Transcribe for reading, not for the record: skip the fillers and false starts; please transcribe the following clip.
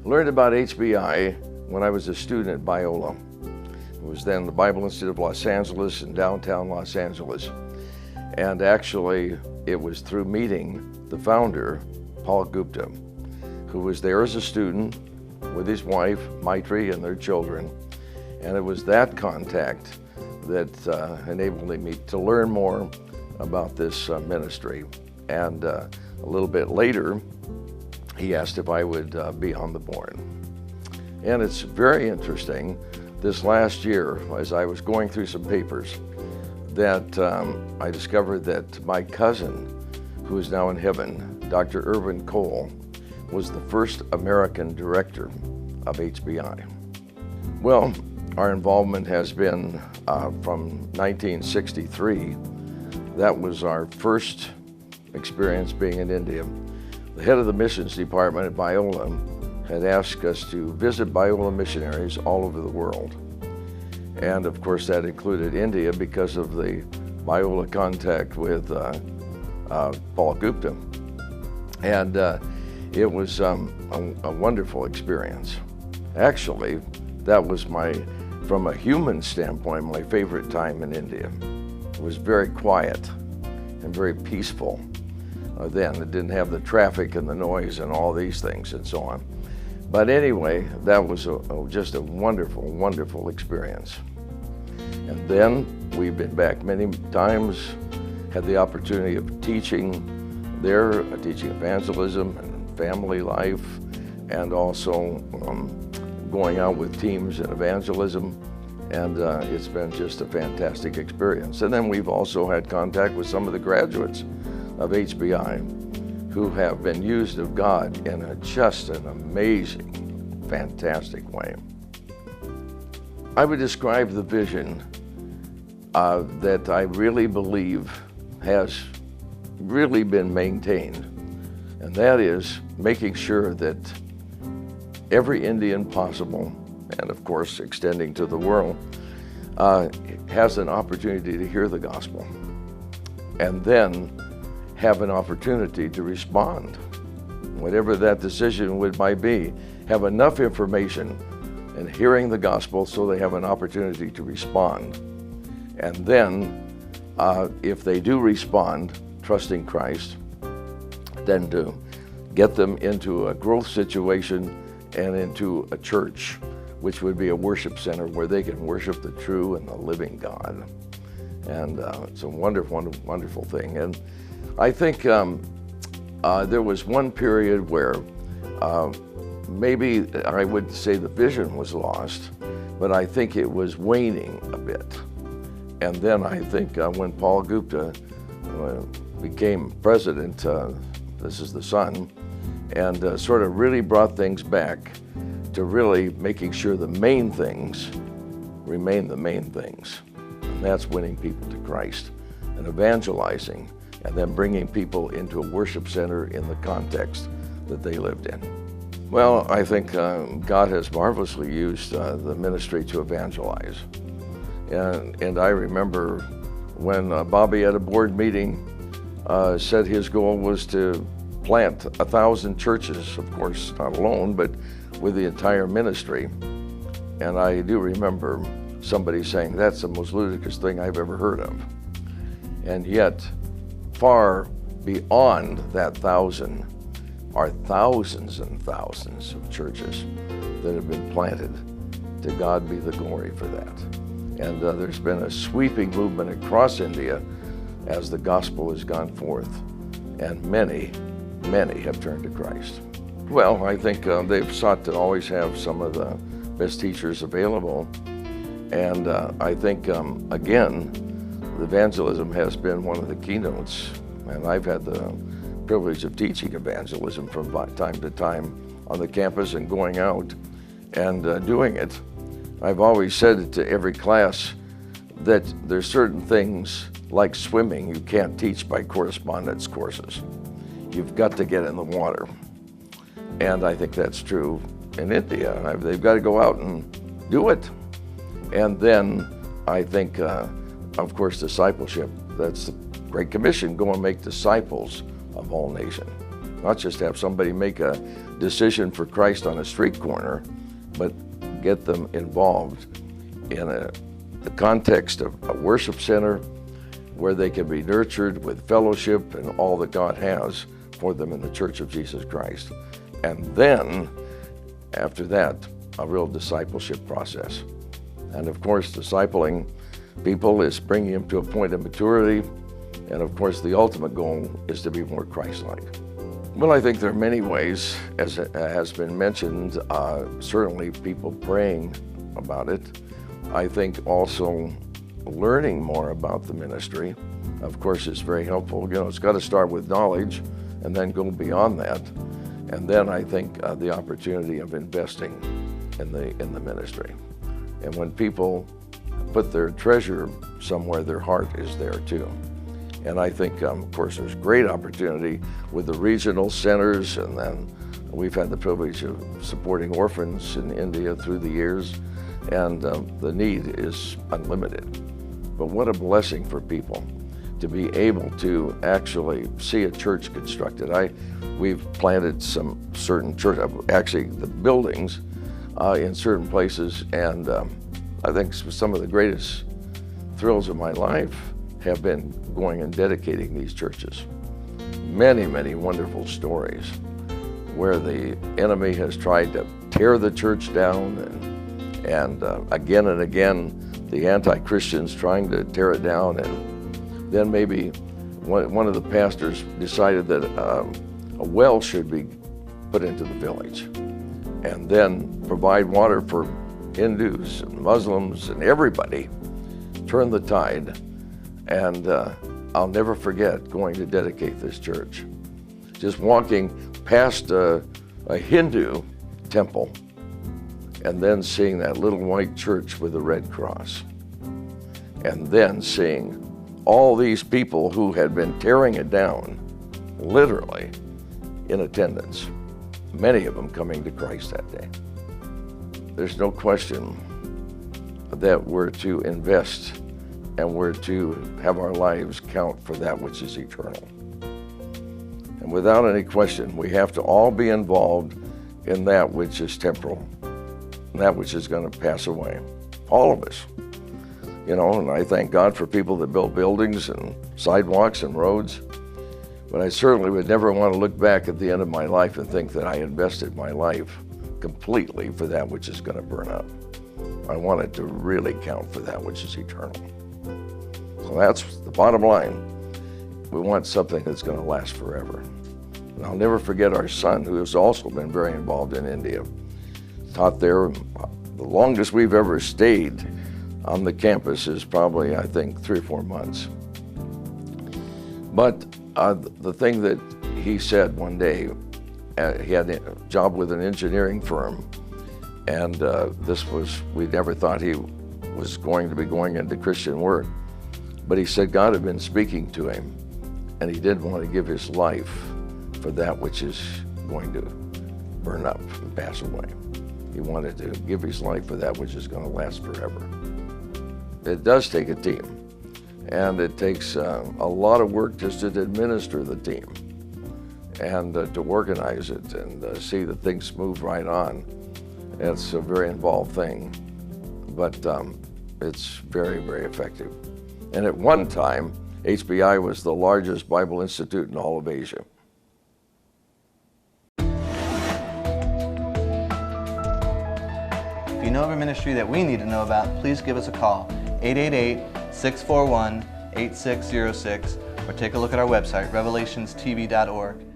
Learned about HBI when I was a student at Biola. It was then the Bible Institute of Los Angeles in downtown Los Angeles. And actually, it was through meeting the founder, Paul Gupta, who was there as a student with his wife, Maitri, and their children. And it was that contact that enabled me to learn more about this ministry. And a little bit later, he asked if I would be on the board. And it's very interesting, this last year, as I was going through some papers, that I discovered that my cousin, who is now in heaven, Dr. Irvin Cole, was the first American director of HBI. Well, our involvement has been from 1963. That was our first experience being in India. The head of the missions department at Biola had asked us to visit Biola missionaries all over the world. And of course that included India because of the Biola contact with Paul Gupta. And it was a wonderful experience. Actually, that was from a human standpoint, my favorite time in India. It was very quiet and very peaceful. Then it didn't have the traffic and the noise and all these things and so on. But anyway, that was just a wonderful, wonderful experience. And then we've been back many times, had the opportunity of teaching there, teaching evangelism and family life, and also going out with teams in evangelism. And it's been just a fantastic experience. And then we've also had contact with some of the graduates of HBI who have been used of God in just an amazing, fantastic way. I would describe the vision that I really believe has really been maintained, and that is making sure that every Indian possible, and of course extending to the world, has an opportunity to hear the gospel, and then have an opportunity to respond. Whatever that decision might be, have enough information in hearing the gospel so they have an opportunity to respond. And then, if they do respond, trusting Christ, then to get them into a growth situation and into a church, which would be a worship center where they can worship the true and the living God. And it's a wonderful, wonderful thing. And I think there was one period where maybe I would say the vision was lost, but I think it was waning a bit. And then I think when Paul Gupta became president, this is the son, and sort of really brought things back to really making sure the main things remain the main things. And that's winning people to Christ and evangelizing, and then bringing people into a worship center in the context that they lived in. Well, I think God has marvelously used the ministry to evangelize. And I remember when Bobby at a board meeting said his goal was to plant 1,000 churches, of course, not alone, but with the entire ministry. And I do remember somebody saying, that's the most ludicrous thing I've ever heard of. And yet, far beyond that 1,000 are thousands and thousands of churches that have been planted. To God be the glory for that. And there's been a sweeping movement across India as the gospel has gone forth, and many, many have turned to Christ. Well, I think they've sought to always have some of the best teachers available, and I think, again, evangelism has been one of the keynotes, and I've had the privilege of teaching evangelism from time to time on the campus and going out and doing it. I've always said to every class that there's certain things like swimming you can't teach by correspondence courses. You've got to get in the water. And I think that's true in India. They've got to go out and do it. And then I think, of course, discipleship. That's the Great Commission, go and make disciples of all nations. Not just have somebody make a decision for Christ on a street corner, but get them involved in the context of a worship center where they can be nurtured with fellowship and all that God has for them in the Church of Jesus Christ. And then, after that, a real discipleship process. And of course, discipling people is bringing them to a point of maturity. And of course, the ultimate goal is to be more Christ-like. Well, I think there are many ways, as has been mentioned, certainly people praying about it. I think also learning more about the ministry, of course, is very helpful. You know, it's got to start with knowledge and then go beyond that. And then I think the opportunity of investing in the ministry. And when people put their treasure somewhere, their heart is there too. And I think, of course, there's great opportunity with the regional centers, and then we've had the privilege of supporting orphans in India through the years, and the need is unlimited. But what a blessing for people to be able to actually see a church constructed. We've planted some certain church, actually the buildings in certain places, and I think some of the greatest thrills of my life have been going and dedicating these churches. Many, many wonderful stories where the enemy has tried to tear the church down, and again and again the anti-Christians trying to tear it down, and then maybe one of the pastors decided that a well should be put into the village, and then provide water for Hindus and Muslims and everybody, turn the tide. And I'll never forget going to dedicate this church. Just walking past a Hindu temple and then seeing that little white church with a red cross. And then seeing all these people who had been tearing it down, literally, in attendance. Many of them coming to Christ that day. There's no question that we're to invest and we're to have our lives count for that which is eternal. And without any question, we have to all be involved in that which is temporal, and that which is going to pass away. All of us. You know, and I thank God for people that build buildings and sidewalks and roads, but I certainly would never want to look back at the end of my life and think that I invested my life completely for that which is going to burn up. I want it to really count for that which is eternal. So that's the bottom line. We want something that's going to last forever. And I'll never forget our son, who has also been very involved in India, taught there. The longest we've ever stayed on the campus is probably, I think, 3 or 4 months. But the thing that he said one day, he had a job with an engineering firm, and we never thought he was going to be going into Christian work. But he said God had been speaking to him, and he didn't want to give his life for that which is going to burn up and pass away. He wanted to give his life for that which is going to last forever. It does take a team, and it takes a lot of work just to administer the team and to organize it and see that things move right on. It's a very involved thing, but it's very, very effective. And at one time, HBI was the largest Bible institute in all of Asia. If you know of a ministry that we need to know about, please give us a call, 888-641-8606, or take a look at our website, revelationstv.org.